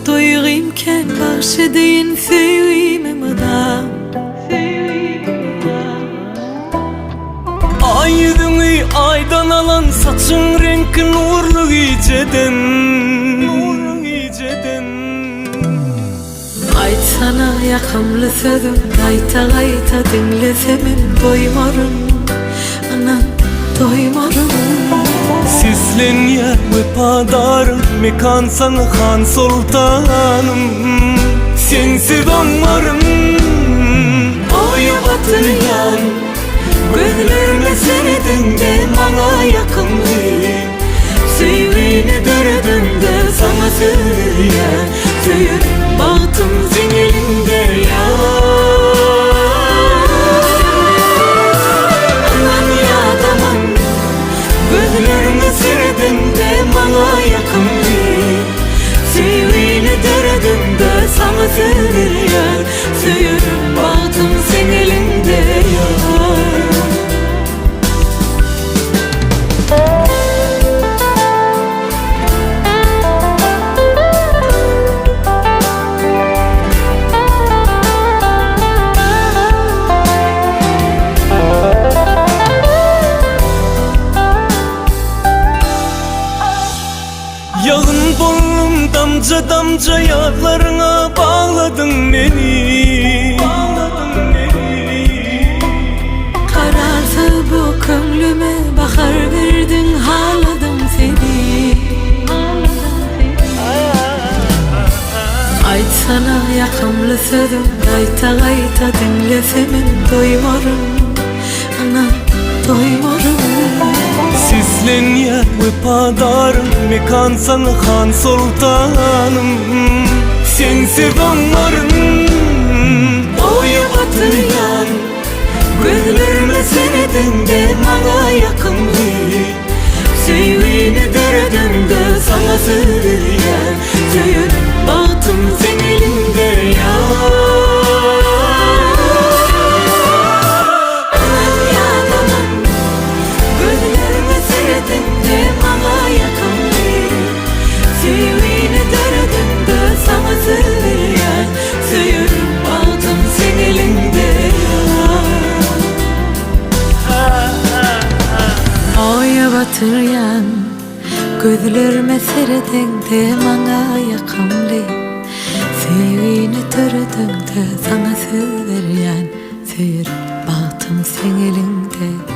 doyurayımken bahşe deyin seveyim adam. Aydını aydan alan saçın renkin uğurlu geceden. Aytsana yakamlı sözüm, gayta gayta dinlesemin doymarım, anam doymarım. Sislen yer vefadarım, mekansan Han Sultanım. Sensiz onlarım Oya batıryan, gözlerime serdin de bana yakınlı. Sevdiğini dördüm de sana söyleyen, söyür bahtım senin elinde ya. Aman ya aman, gözlerime serdin de bana yakınlı. Sevdiğini dördüm de sana söyleyen, söyür bahtım senin elinde ya. Yağın bollum damca damca yağlarına bağladın beni. Karardı bu kömlüme, bakar verdin haladım seni. Aytsana yakamlı sözüm, gayta gayta dinlesemin doymarım, anam doymarım. Sislen yer vefadarım, mekansan Han Sultanım. Sensiz onların Oya batıryan, gözlerime serdin de bana yakınlı. Sevdiğini dördüm de sana söyleyen, söyür bahtım senin elinde ya. Aman ya aman, gözlerime serdin de bana yakınlı. Sevdiğini dördüm de sana söyleyen, söyür bahtım senin elinde ya. Oya batıryan, gözlerime serdin de bana yakınlı. Sevdiğini dördüm de sana söz veryen, söyür bahtım senin elinde.